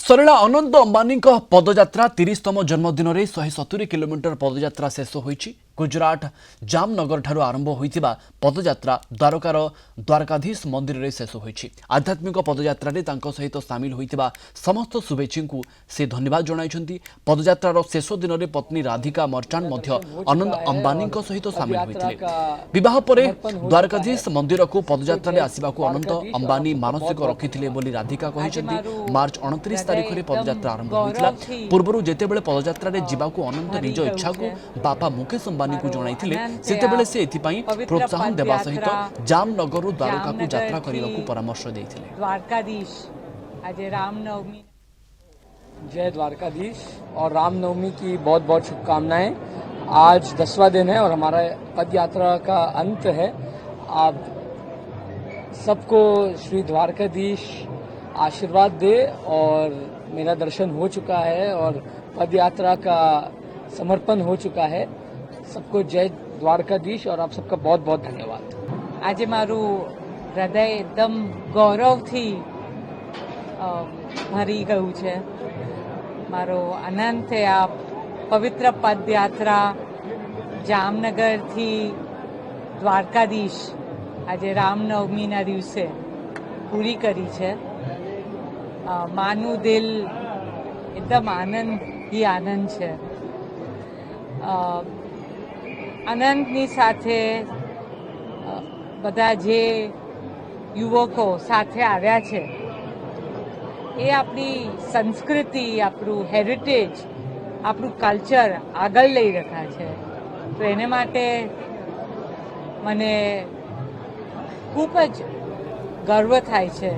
सरिला अनंत अंबानी पदयात्रा 30तम जन्मदिन में 170 किलोमीटर पदयात्रा शेष होईछि। गुजरात जामनगर ठारू आरंभ होइतिबा पदयात्रा द्वारकार द्वारकाधीश मंदिर में शेष होईछि। आध्यात्मिक पदयात्रा रे तांको सहित सामिल होइतिबा समस्त शुभेच्छी को से धन्यवाद जणाइछन्ति। पदयात्रार शेष दिन में पत्नी राधिका मर्चांट मध्य अनंत अंबानी सहित सामिल होइतिले। विवाह परे द्वारकाधीश मंदिर को पदयात्रा रे आसिबाकू अनंत अंबानी मानसिक रखिथिले बोली राधिका कहिछन्ति। मार्च 29 तारिख में पदयात्रा आरंभ होइतिला। पूर्वरु जेतेबेले पदयात्रा रे जिबाकू अनंत निज इच्छा को बापा मुकेश अंबानी को जणाइथिले सेतेबेले से एथिपाई प्रोत्साहन देबा सहित जामनगर द्वारका को यात्रा करने परामर्श देइथिले। द्वारकाधीश आज रामनवमी, जय द्वारकाधीश और रामनवमी की बहुत बहुत शुभकामनाएं। आज 10वां दिन है और हमारा पद यात्रा का अंत है। आप सबको श्री द्वारकाधीश आशीर्वाद दे और मेरा दर्शन हो चुका है और पद यात्रा का समर्पण हो चुका है। सबको जय द्वारकाधीश और आप सबका बहुत बहुत धन्यवाद। आज मारू हृदय एकदम गौरव थी भरी गયું છે। મારો આનંદ છે આ પવિત્ર પદયાત્રા જામનગરથી દ્વારકાધીશ આજે રામનવમીના દિવસે પૂરી કરી છે। માનું દિલ એકદમ આનંદ ही આનંદ છે। આનંદની સાથે બધા જે યુવકો સાથે આવ્યા છે એ આપણી સંસ્કૃતિ, આપણું હેરિટેજ, આપણું કલ્ચર આગળ લઈ રહ્યા છે। તો એને માટે મને ખૂબ જ ગર્વ થાય છે।